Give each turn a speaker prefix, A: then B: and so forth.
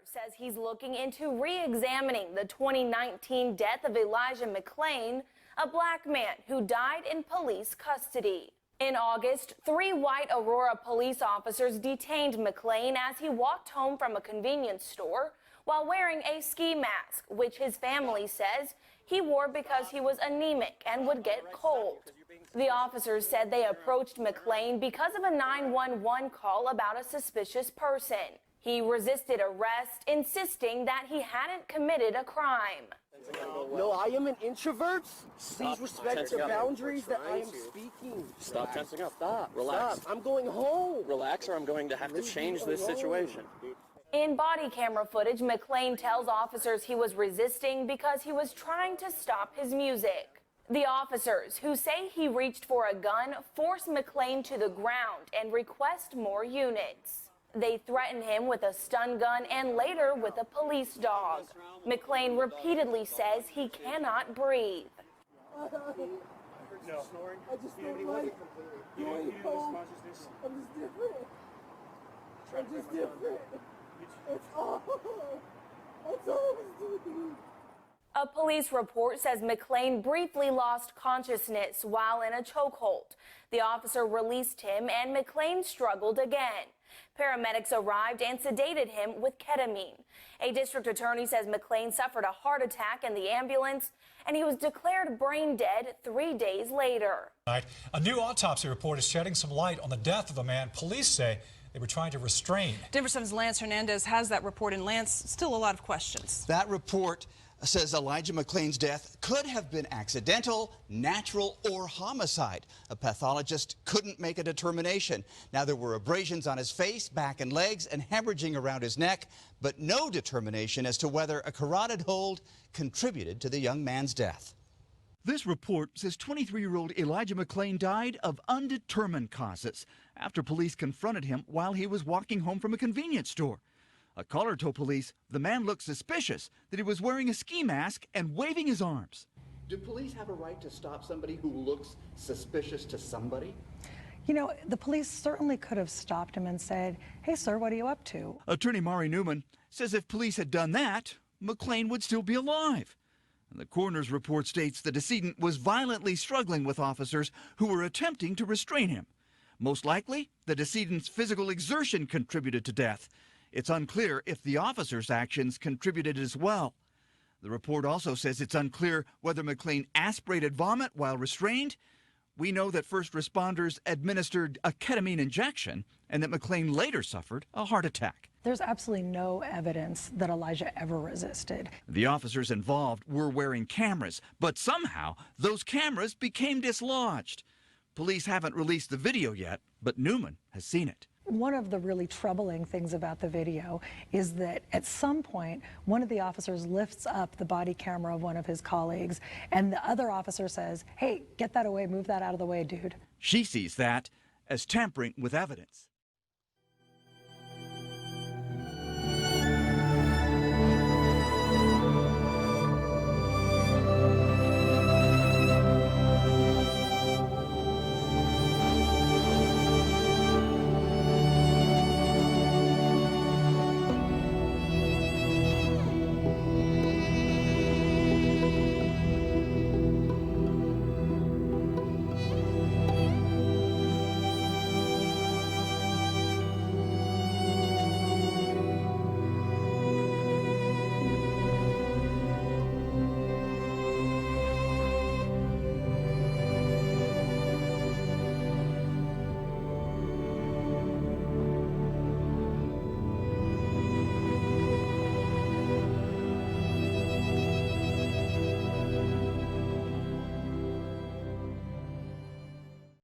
A: Says he's looking into re-examining the 2019 death of Elijah McClain, a black man who died in police custody. In August, 3 white Aurora police officers detained McClain as he walked home from a convenience store while wearing a ski mask, which his family says he wore because he was anemic and would get cold. The officers said they approached McClain because of a 911 call about a suspicious person. He resisted arrest, insisting that he hadn't committed a crime.
B: No, I am an introvert. Please respect the boundaries that I am speaking.
C: Stop tensing up. Stop. Relax.
B: Stop. I'm going home.
C: Relax, or I'm going to have to change this situation.
A: In body camera footage, McClain tells officers he was resisting because he was trying to stop his music. The officers, who say he reached for a gun, force McClain to the ground and request more units. They threaten him with a stun gun and later with a police dog. McClain repeatedly says he cannot breathe.
B: No. I just don't like going home. I'm just different. I'm just different. That's all. That's all I was doing.
A: A police report says McClain briefly lost consciousness while in a chokehold. The officer released him and McClain struggled again. Paramedics arrived and sedated him with ketamine. A district attorney says McClain suffered a heart attack in the ambulance and he was declared brain dead 3 days later.
D: A new autopsy report is shedding some light on the death of a man police say they were trying to restrain.
E: Denver 7's Lance Hernandez has that report, and Lance, still a lot of questions.
F: That report says Elijah McClain's death could have been accidental, natural, or homicide. A pathologist couldn't make a determination. Now, there were abrasions on his face, back, and legs, and hemorrhaging around his neck, but no determination as to whether a carotid hold contributed to the young man's death.
G: This report says 23-year-old Elijah McClain died of undetermined causes after police confronted him while he was walking home from a convenience store. A caller told police the man looked suspicious, that he was wearing a ski mask and waving his arms.
F: Do police have a right to stop somebody who looks suspicious to somebody?
H: You know, the police certainly could have stopped him and said, "Hey, sir, what are you up to?"
G: Attorney Mari Newman says if police had done that, McClain would still be alive. And the coroner's report states the decedent was violently struggling with officers who were attempting to restrain him. Most likely, the decedent's physical exertion contributed to death. It's unclear if the officers' actions contributed as well. The report also says it's unclear whether McClain aspirated vomit while restrained. We know that first responders administered a ketamine injection and that McClain later suffered a heart attack.
H: There's absolutely no evidence that Elijah ever resisted.
G: The officers involved were wearing cameras, but somehow those cameras became dislodged. Police haven't released the video yet, but Newman has seen it.
H: One of the really troubling things about the video is that at some point, one of the officers lifts up the body camera of one of his colleagues, and the other officer says, "Hey, get that away, move that out of the way, dude."
G: She sees that as tampering with evidence.